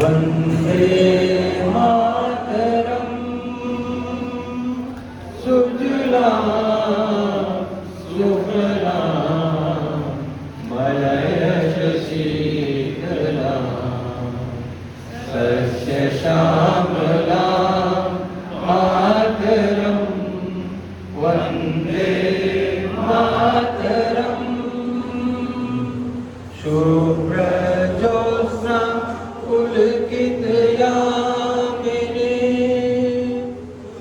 वन्दे मातरम् सुजलां सुफलां मलयजशीतलां सस्यश्यामलां मातरं वन्दे मातरम् शुभ्रज्योत्स्ना पुलकितयामिनी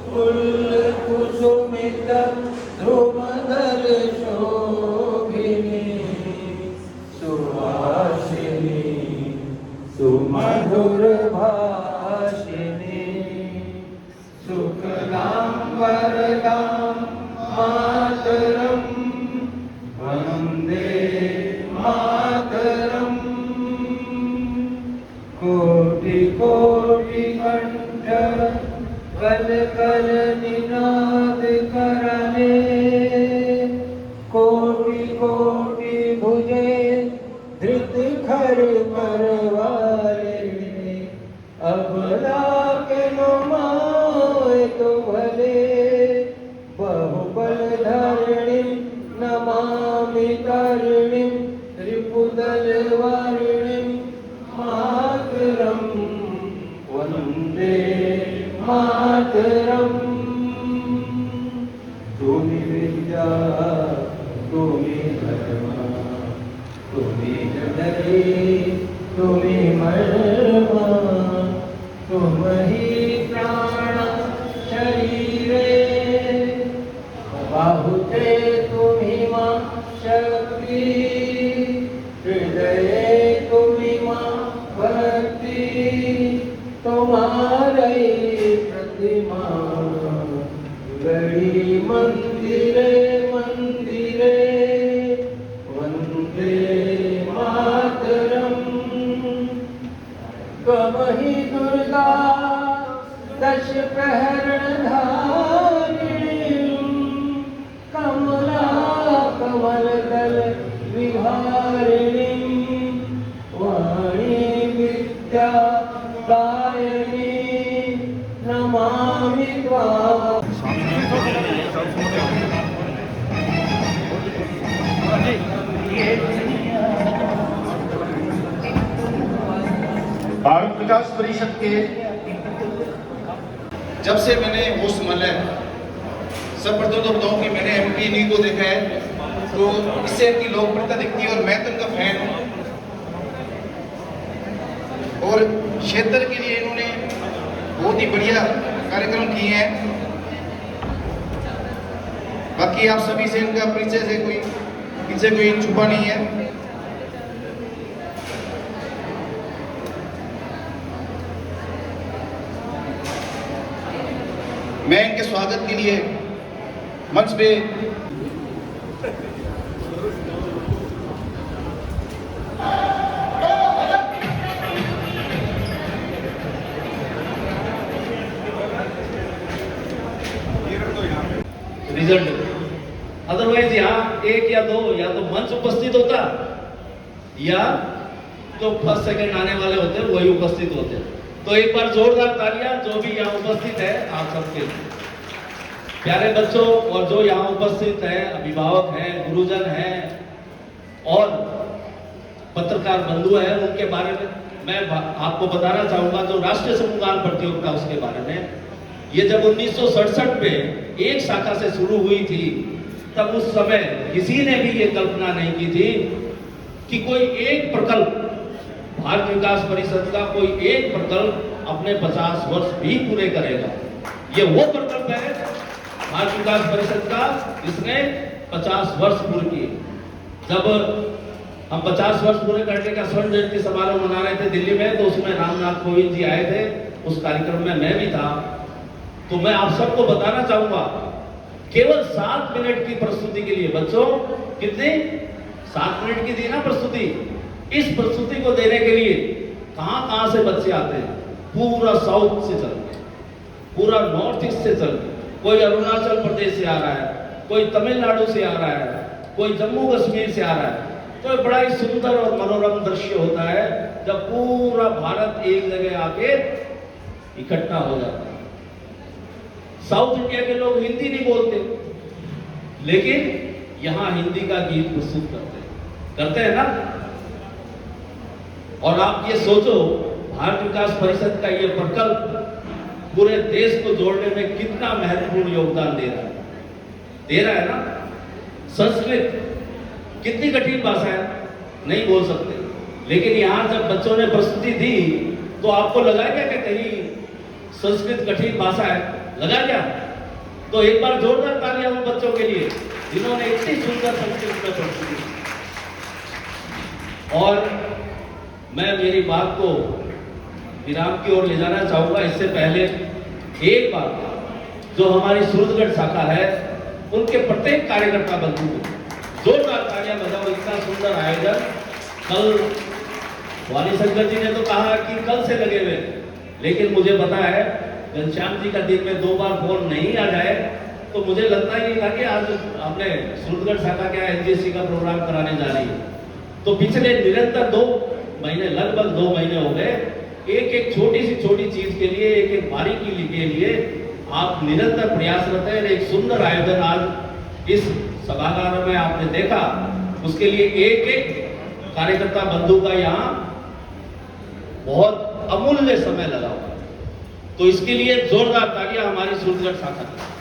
फुल्लकुसुमित ध्रुवदलशोभिनी सुहासिनी सुमधुरभाषिणी सुखदां वरदां मातरं वन्दे मातरम् कोटि कोटि कंठ कल कल निनाद करने कोटि कोटि भुजे धृत खर करवाले अबला के नुमाए तो भले बहुबल धरणि नमामि तरणिं त्रिपुदल वारिणिं मातरं वन्दे मातरम् तुमि विद्या तुमि धर्म तुमि जननी तुमि मर्म तुम ही प्राण शरीरे बाहुते तुमि मा शक्ति हृदये तुमि मा भक्ति तुम्हारे प्रतिमा गढ़ी मंदिरे मंदिरे वन्दे मातरम् कमहि दुर्गा दश प्रहरण धारिणीं कमला कमल दल विहारिणीं वाणी विद्या दायिनी नमामि त्वाम्। भारत विकास परिषद के जब से मैंने होश संभाला है, सर्वप्रथम तो बताऊं कि मैंने एमपी इन्हीं को देखा है, तो इससे इनकी लोकप्रियता दिखती है और मैं तो इनका फैन हूँ। और क्षेत्र के लिए इन्होंने बहुत ही बढ़िया कार्यक्रम किए हैं। बाकी आप सभी से इनका परिचय से कोई इनसे कोई छुपा नहीं है। मैं इनके स्वागत के लिए मंच पे रिजल्ट, अदरवाइज यहाँ एक या दो या तो मंच उपस्थित होता या जो फर्स्ट सेकंड आने वाले होते हैं वही उपस्थित होते हैं। तो एक बार जोरदार तालियां जो भी यहाँ उपस्थित है आप सबके प्यारे बच्चों और जो यहाँ उपस्थित है, अभिभावक हैं, गुरुजन हैं और पत्रकार बंधु हैं, उनके बारे में मैं आपको बताना चाहूंगा। जो राष्ट्रीय समूहगान प्रतियोगिता उसके बारे में, ये जब 1967 में एक शाखा से शुरू हुई थी, तब उस समय किसी ने भी ये कल्पना नहीं की थी कि कोई एक प्रकल्प, भारत विकास परिषद का कोई एक प्रकल्प अपने 50 वर्ष भी पूरे करेगा। ये वो प्रकल्प है भारत विकास परिषद का जिसने 50 वर्ष पूरे किए। जब हम 50 वर्ष पूरे करने का स्वर्ण जयंती समारोह मना रहे थे दिल्ली में, तो उसमें रामनाथ कोविंद जी आए थे, उस कार्यक्रम में मैं भी था। तो मैं आप सबको बताना चाहूंगा, केवल 7 मिनट की प्रस्तुति के लिए बच्चों, कितनी 7 मिनट की थी ना प्रस्तुति। इस प्रस्तुति को देने के लिए कहां से बच्चे आते हैं? पूरा साउथ से चल के, पूरा नॉर्थ ईस्ट से चल के, कोई अरुणाचल प्रदेश से आ रहा है, कोई तमिलनाडु से आ रहा है, कोई जम्मू कश्मीर से आ रहा है। तो बड़ा ही सुंदर और मनोरम दृश्य होता है जब पूरा भारत एक जगह आके इकट्ठा हो जाता है। साउथ इंडिया के लोग हिंदी नहीं बोलते, लेकिन यहां हिंदी का गीत प्रस्तुत करते हैं ना। और आप ये सोचो, भारत विकास परिषद का ये प्रकल्प पूरे देश को जोड़ने में कितना महत्वपूर्ण योगदान दे रहा है ना। संस्कृत कितनी कठिन भाषा है, नहीं बोल सकते, लेकिन यहां जब बच्चों ने प्रस्तुति दी तो आपको लगा क्या कि कहीं संस्कृत कठिन भाषा है? लगा क्या? तो एक बार जोरदार तालियां उन बच्चों के लिए जिन्होंने इतनी सुंदर संस्कृत में प्रस्तुति। और मैं मेरी बात को विराम की ओर ले जाना चाहूंगा। इससे पहले एक बात, जो हमारी सूरजगढ़ शाखा है उनके प्रत्येक कार्यकर्ता बंधु को जोरदार तालियां बजाओ। इतना सुंदर आयोजन। कल वाली शंकर जी ने तो कहा कि कल से लगे हुए, लेकिन मुझे पता है घनश्याम जी का दिन में 2 बार फोन नहीं आ जाए तो मुझे लगता ही नहीं था कि आज अपने सूरजगढ़ शाखा क्या एनजीएससी का प्रोग्राम कराने जा रही है। तो पिछले निरंतर 2 महीने, लगभग 2 महीने हो गए, एक छोटी सी छोटी चीज के लिए, एक बारीकी के लिए आप निरंतर प्रयासरत हैं। एक सुंदर आयोजन आज इस सभागार में आपने देखा, उसके लिए एक कार्यकर्ता बंधु का यहाँ बहुत अमूल्य समय लगा हुआ। तो इसके लिए जोरदार तालियां हमारी सूरजगढ़ शाखा की।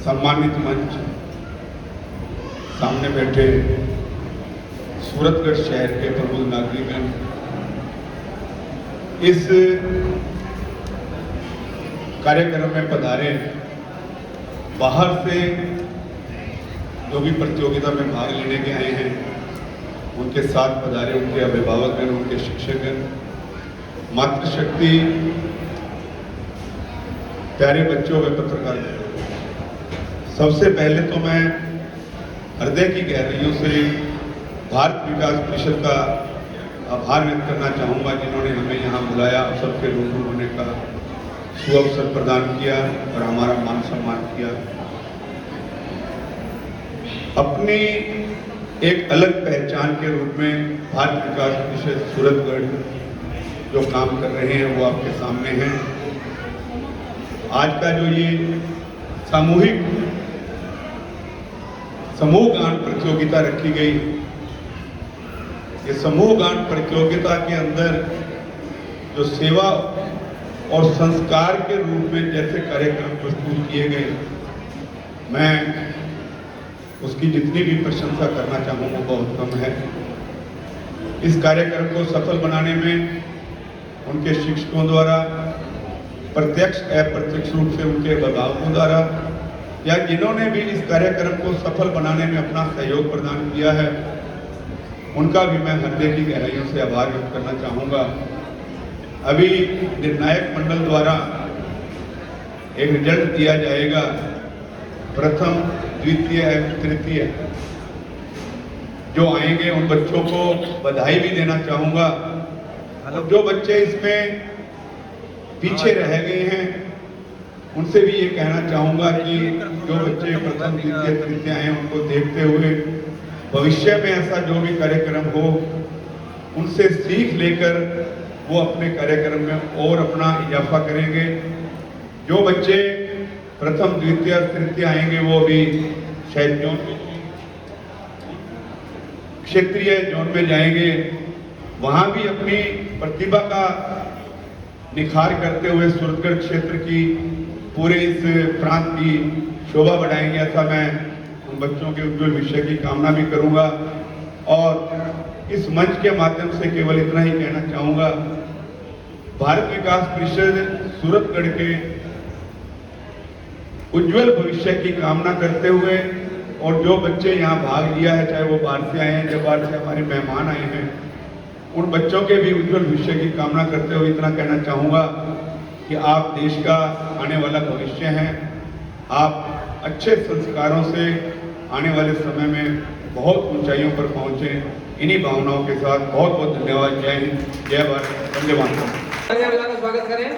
सम्मानित मंच, सामने बैठे सूरतगढ़ शहर के प्रबुद्ध नागरिकगण, इस कार्यक्रम में पधारे बाहर से जो भी प्रतियोगिता में भाग लेने के आए हैं, उनके साथ पधारे उनके अभिभावकगण, उनके शिक्षकगण, मातृशक्ति, प्यारे बच्चों व पत्रकार, सबसे पहले तो मैं हृदय की गहराइयों से भारत विकास परिषद का आभार व्यक्त करना चाहूँगा, जिन्होंने हमें यहाँ बुलाया, अवसर के रूबरू होने का सुअवसर प्रदान किया और हमारा मान सम्मान किया। अपनी एक अलग पहचान के रूप में भारत विकास परिषद सूरतगढ़ जो काम कर रहे हैं वो आपके सामने हैं। आज का जो ये सामूहिक समूह गान प्रतियोगिता रखी गई, ये समूह गान प्रतियोगिता के अंदर जो सेवा और संस्कार के रूप में जैसे कार्यक्रम प्रस्तुत किए गए, मैं उसकी जितनी भी प्रशंसा करना चाहूँगा बहुत कम है। इस कार्यक्रम को सफल बनाने में उनके शिक्षकों द्वारा, प्रत्यक्ष अप्रत्यक्ष रूप से उनके अभिभावकों द्वारा, या जिन्होंने भी इस कार्यक्रम को सफल बनाने में अपना सहयोग प्रदान किया है, उनका भी मैं हृदय की गहराइयों से आभार व्यक्त करना चाहूँगा। अभी निर्णायक मंडल द्वारा एक रिजल्ट दिया जाएगा, प्रथम, द्वितीय एवं तृतीय। जो आएंगे उन बच्चों को बधाई भी देना चाहूँगा। जो बच्चे इसमें पीछे रह गए हैं उनसे भी ये कहना चाहूँगा कि जो बच्चे प्रथम, द्वितीय, तृतीय आए उनको देखते हुए भविष्य में ऐसा जो भी कार्यक्रम हो उनसे सीख लेकर वो अपने कार्यक्रम में और अपना इजाफा करेंगे। जो बच्चे प्रथम, द्वितीय, तृतीय आएंगे वो भी शायद जोन क्षेत्रीय जोन में जाएंगे, वहाँ भी अपनी प्रतिभा का निखार करते हुए सूरतगढ़ क्षेत्र की, पूरे इस प्रांत की शोभा बढ़ाएंगे। ऐसा मैं उन बच्चों के उज्जवल भविष्य की कामना भी करूंगा। और इस मंच के माध्यम से केवल इतना ही कहना चाहूँगा, भारत विकास परिषद सूरतगढ़ के उज्जवल भविष्य की कामना करते हुए, और जो बच्चे यहाँ भाग लिया है, चाहे वो बाहर से आए हैं, जब बाहर से हमारे मेहमान आए हैं, उन बच्चों के भी उज्जवल भविष्य की कामना करते हुए इतना कहना चाहूँगा कि आप देश का आने वाला भविष्य हैं। आप अच्छे संस्कारों से आने वाले समय में बहुत ऊंचाइयों पर पहुँचे। इन्हीं भावनाओं के साथ बहुत बहुत धन्यवाद। जय हिंद, जय भारत, वंदे मातरम। स्वागत करें।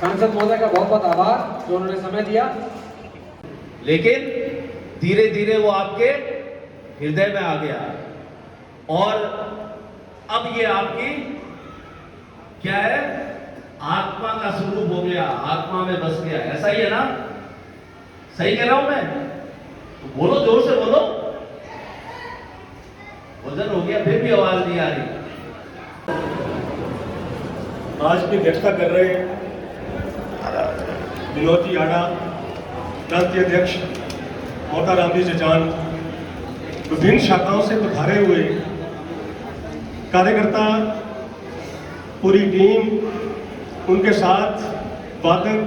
सांसद महोदय का बहुत बहुत आभार जो उन्होंने समय दिया। लेकिन धीरे धीरे वो आपके हृदय में आ गया और अब ये आपकी क्या है, आत्मा का स्वरूप हो गया, आत्मा में बस गया। ऐसा ही है ना? सही कह रहा हूं मैं? तो बोलो, जोर से बोलो। वजन हो गया, फिर भी आवाज नहीं आ रही। आज की अध्यक्षता कर रहे विनोद जी आड़ा, प्रांतीय अध्यक्ष मोटा राम जी चचान, विभिन्न शाखाओं से पधारे हुए कार्यकर्ता, पूरी टीम, उनके साथ वादक,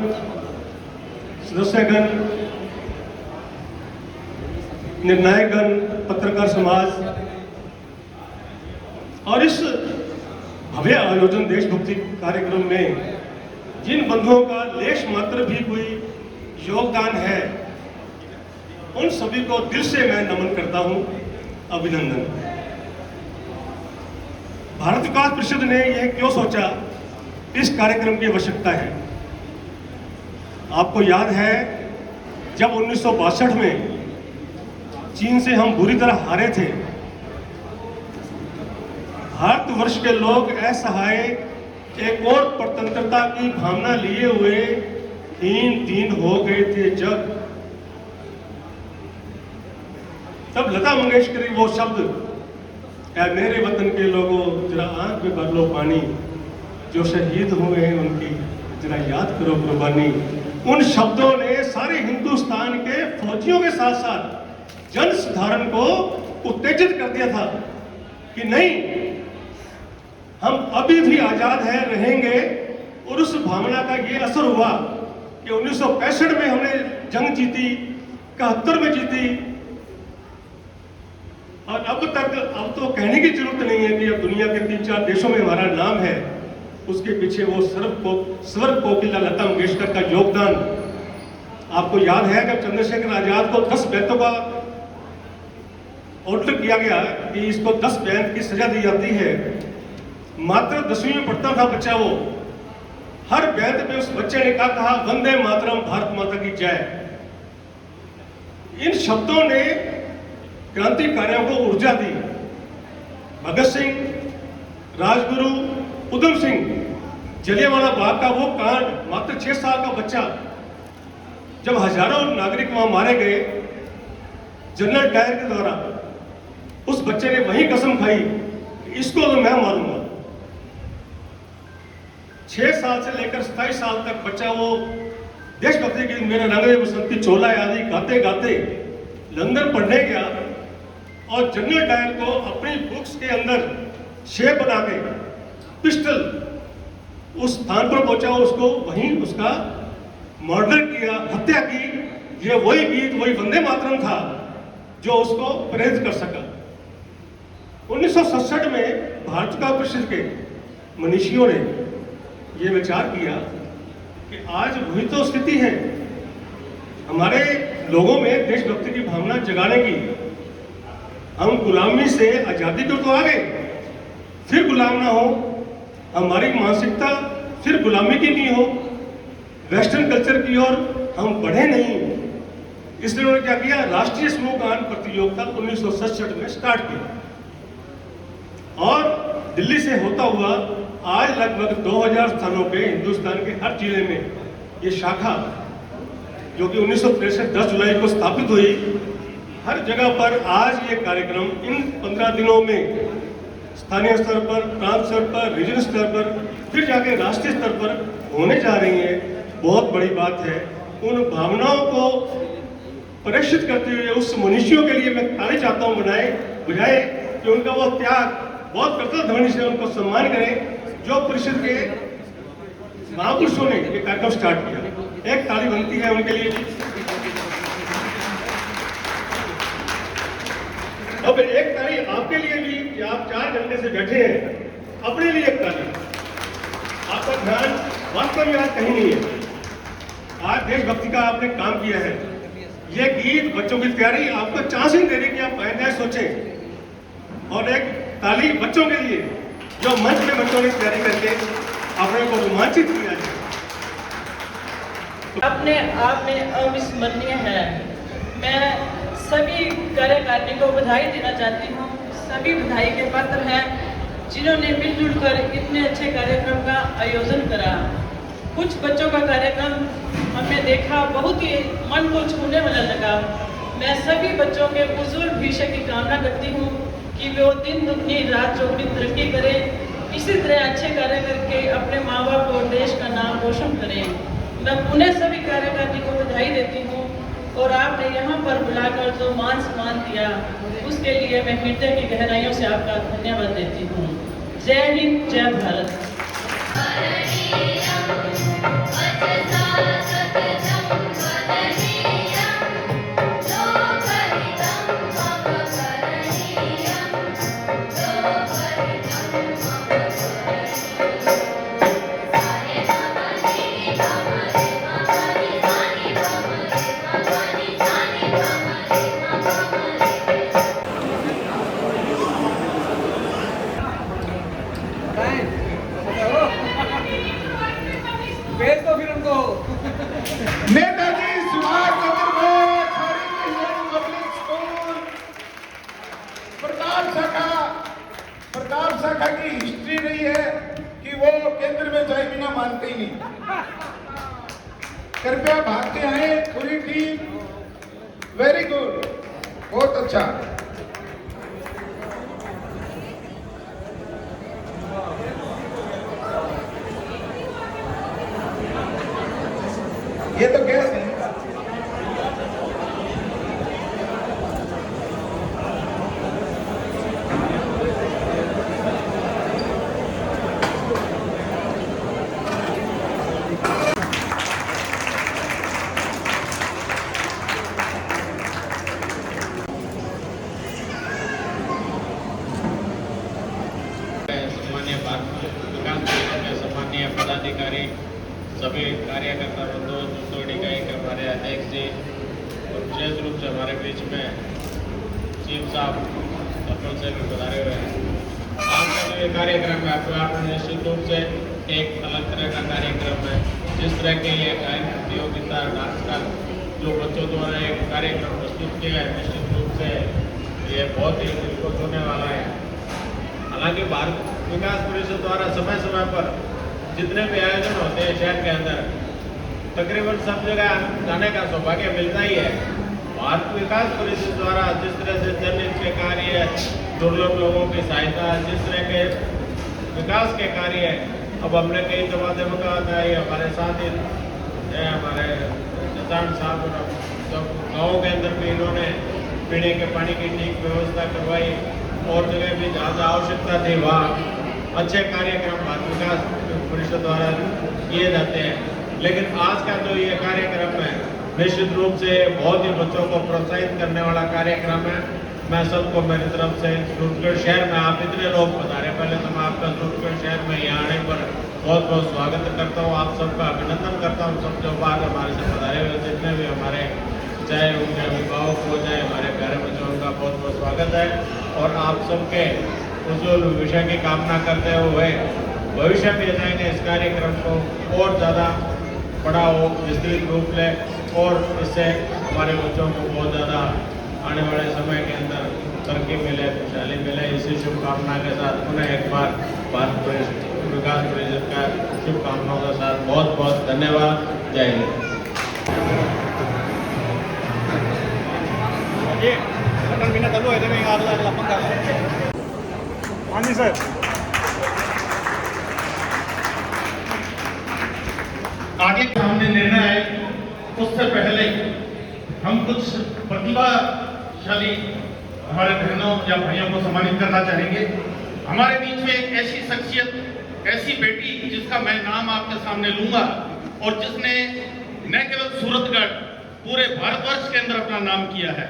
सदस्यगण, निर्णायकगण, पत्रकार समाज और इस भव्य आयोजन देशभक्ति कार्यक्रम में जिन बंधुओं का लेश मात्र भी कोई योगदान है, उन सभी को दिल से मैं नमन करता हूं, अभिनंदन। भारत विकास परिषद ने यह क्यों सोचा इस कार्यक्रम की आवश्यकता है? आपको याद है जब 1962 में चीन से हम बुरी तरह हारे थे, भारतवर्ष के लोग असहाय एक और स्वतंत्रता की भावना लिए हुए हीन दीन हो गए थे। जब तब लता मंगेशकर वो शब्द, ऐ मेरे वतन के लोगों जरा आंख में भर लो पानी, जो शहीद हुए हैं उनकी जरा याद करो कुर्बानी, उन शब्दों ने सारे हिंदुस्तान के फौजियों के साथ साथ जन साधारण को उत्तेजित कर दिया था कि नहीं, हम अभी भी आजाद हैं, रहेंगे। और उस भावना का ये असर हुआ कि 1965 में हमने जंग जीती, 71 में जीती, और अब तो कहने की जरूरत नहीं है कि अब दुनिया के 3-4 देशों में हमारा नाम है। उसके पीछे वो स्वर कोकिला लता मंगेशकर का योगदान। आपको याद है जब चंद्रशेखर आजाद को 10 बैतों का ऑर्डर किया गया कि इसको 10 बैत की सजा दी जाती है, मात्र 10वीं में पढ़ता था बच्चा, वो हर बैत में उस बच्चे ने कहा वंदे मातरम, भारत माता की जय। इन शब्दों ने क्रांतिकारियों को ऊर्जा दी। भगत सिंह, राजगुरु, उधम सिंह, जलियांवाला बाग का वो कांड, मात्र 6 साल का बच्चा, जब हजारों नागरिक वहां मारे गए जनरल डायर के द्वारा, उस बच्चे ने वही कसम खाई कि इसको तो मैं मारूंगा। 6 साल से लेकर 27 साल तक बच्चा वो देशभक्ति की मेरे रंग में बसंती चोला आदि गाते गाते लंदन पढ़ने गया। और जनरल डायर को अपनी बुक्स के अंदर शेप बना के पिस्टल उस स्थान पर पहुंचा, उसको वहीं उसका मर्डर किया, हत्या की। ये वही गीत, वही वंदे मातरम था जो उसको प्रेरित कर सका। 1967 में भारत का परिषद के मनीषियों ने यह विचार किया कि आज वही तो स्थिति है हमारे लोगों में देशभक्ति की भावना जगाने की। हम गुलामी से आजादी को तो आ गए, फिर गुलाम ना हो, हमारी मानसिकता फिर गुलामी की नहीं हो, वेस्टर्न कल्चर की ओर हम बढ़े नहीं। इसलिए उन्होंने क्या किया, राष्ट्रीय समूह गान प्रतियोगिता 1967 में स्टार्ट की और दिल्ली से होता हुआ आज लगभग 2000 स्थानों पे हिंदुस्तान के हर जिले में ये शाखा, जो कि 1963 10 जुलाई को स्थापित हुई, हर जगह पर आज ये कार्यक्रम इन 15 दिनों में स्थानीय स्तर पर, प्रांत स्तर पर, रीजन स्तर पर, फिर जाके राष्ट्रीय स्तर पर होने जा रही है। बहुत बड़ी बात है। उन भावनाओं को परिष्कृत करते हुए उस मनुष्यों के लिए मैं ताली चाहता हूँ बजाय कि उनका वो त्याग बहुत कर्तव्य ध्वनि से उनको सम्मान करें जो परिषद के महापुरुषों ने ये कार्यक्रम स्टार्ट किया। एक ताली बनती है उनके लिए। अब एक ताली आपके लिए भी कि आप 4 घंटे से बैठे हैं, अपने लिए एक ताली। आपका ध्यान वास्तव में आज कहीं नहीं है। आज देशभक्ति का आपने काम किया है। ये गीत बच्चों की तैयारी आपको चांस ही दे रही कि आप आइंदा सोचें। और एक ताली बच्चों के लिए जो मंच में बच्चों ने तैयारी करके अपने को रोमांचित किया है। अपने आप में अविस्मरणीय है। मैं सभी कार्यकारिणी को बधाई देना चाहती हूँ। सभी बधाई के पात्र हैं जिन्होंने मिलजुल कर इतने अच्छे कार्यक्रम का आयोजन करा। कुछ बच्चों का कार्यक्रम हमने देखा, बहुत ही मन को छूने वाला लगा। मैं सभी बच्चों के उज्जवल भविष्य की कामना करती हूँ कि वो दिन दुगनी रात चौगुनी तरक्की करें, इसी तरह अच्छे कार्य करके अपने माँ बाप और देश का नाम रोशन करें। मैं पुनः सभी कार्यकारिणी को बधाई देती हूँ और आपने यहाँ पर बुलाकर जो मान सम्मान दिया उसके लिए मैं हृदय की गहराइयों से आपका धन्यवाद देती हूँ। जय हिंद, जय भारत। भेज दो फिर उनको। नेताजी सुभाष चंद्र बोस हरिकृष्ण पब्लिक स्कूल प्रताप शाखा की हिस्ट्री रही है कि वो केंद्र में जाए बिना मानते ही नहीं। कृपया भागते आए पूरी टीम। वेरी गुड, बहुत अच्छा। ये तो गैस है। सम्मानीय पदाधिकारी, सभी कार्यकर्ता बंधु, जोड़ी इकाई के हमारे अध्यक्ष जी और विशेष रूप से हमारे बीच में चीफ साहब सफल से भी पधारे हुए हैं। आज का जो ये कार्यक्रम है आपको निश्चित रूप से एक अलग तरह का कार्यक्रम है। जिस तरह के ये गायन प्रतियोगिता डांस का जो बच्चों द्वारा एक कार्यक्रम प्रस्तुत किया है, निश्चित रूप से ये बहुत ही दिल को छूने वाला है। हालांकि भारत विकास परिषद द्वारा समय समय पर जितने भी आयोजन होते हैं शहर के अंदर, तकरीबन सब जगह जाने का सौभाग्य मिलता ही है। भारत विकास परिषद द्वारा जिस तरह से जनहित के कार्य, दुर्लभ लोगों की सहायता, जिस तरह के विकास के कार्य, अब हमने कई दफा मौका आता है हमारे साथ ही हमारे निशान साहब, जब गाँव के अंदर भी इन्होंने पीने के पानी की ठीक व्यवस्था करवाई और जगह भी जहाँ जहाँ आवश्यकता थी वहाँ अच्छे कार्यक्रम भारत विकास परिषद द्वारा किए जाते हैं। लेकिन आज का जो ये कार्यक्रम है निश्चित रूप से बहुत ही बच्चों को प्रोत्साहित करने वाला कार्यक्रम है। मैं सबको मेरी तरफ से सूरजगढ़ शहर में आप इतने लोग पधारे, पहले तो मैं आपका सूरजगढ़ शहर में यहाँ आने पर बहुत बहुत स्वागत करता हूँ, आप सबका अभिनंदन करता हूँ। सब जो बात हमारे से पधारे हुए जितने भी हमारे चाहे उनके अभिभावक हो चाहे हमारे प्यारे बच्चों, उनका बहुत बहुत स्वागत है। और आप सबके उज्ज्वल भविष्य की कामना करते हुए भविष्य में जाएंगे इस कार्यक्रम को और ज़्यादा बड़ा हो, विस्तृत रूप ले और इससे हमारे बच्चों को बहुत ज़्यादा आने वाले समय के अंदर तरक्की मिले, खुशहाली मिले। इसी शुभकामना के साथ पुनः एक बार भारत विकास परिषद का शुभकामनाओं के साथ बहुत बहुत धन्यवाद। जय हिंद। हाँ जी सर। आगे सामने निर्णय आए उससे पहले हम कुछ प्रतिभाशाली हमारे बहनों या भाइयों को सम्मानित करना चाहेंगे। हमारे बीच में एक ऐसी शख्सियत, ऐसी बेटी जिसका मैं नाम आपके सामने लूंगा और जिसने न केवल सूरतगढ़ पूरे भारतवर्ष के अंदर अपना नाम किया है,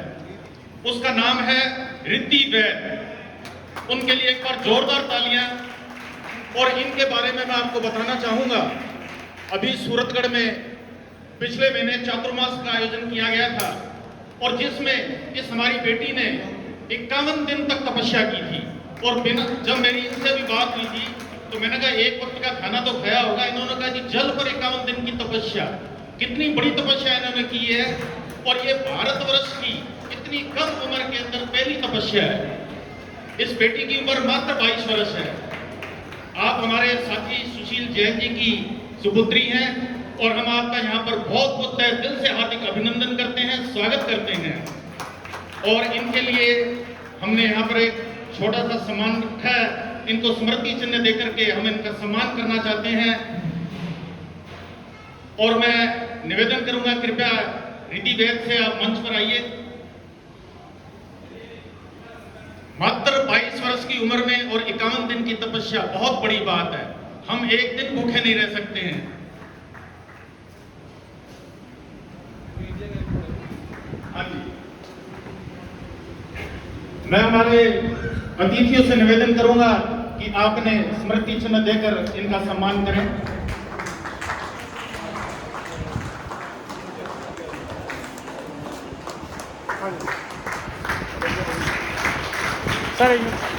उसका नाम है रिद्धि वैद। उनके लिए एक बार जोरदार तालियां। और इनके बारे में मैं आपको बताना चाहूंगा, अभी सूरतगढ़ में पिछले महीने चातुर्मास का आयोजन किया गया था और जिसमें इस हमारी बेटी ने 51 दिन तक तपस्या की थी। और बिना जब मेरी इनसे भी बात हुई थी तो मैंने कहा एक वक्त का खाना तो खाया होगा। इन्होंने कहा कि जल पर 51 दिन की तपस्या, कितनी बड़ी तपस्या इन्होंने की है। और ये भारतवर्ष की इतनी कम उम्र के अंदर पहली तपस्या है। इस बेटी की उम्र मात्र 22 वर्ष है। आप हमारे साथी सुशील जैन जी की सुपुत्री हैं और हम आपका यहाँ पर बहुत बहुत तहे दिल से हार्दिक अभिनंदन करते हैं, स्वागत करते हैं। और इनके लिए हमने यहाँ पर एक छोटा सा सम्मान रखा है। इनको स्मृति चिन्ह देकर के हम इनका सम्मान करना चाहते हैं। और मैं निवेदन करूंगा, कृपया रिद्धि वैद से आप मंच पर आइए। मात्र 22 वर्ष की उम्र में और 51 दिन की तपस्या बहुत बड़ी बात है। हम एक दिन भूखे नहीं रह सकते हैं। हाँ जी, मैं हमारे अतिथियों से निवेदन करूंगा कि आपने स्मृति चिन्ह देकर इनका सम्मान करें। सर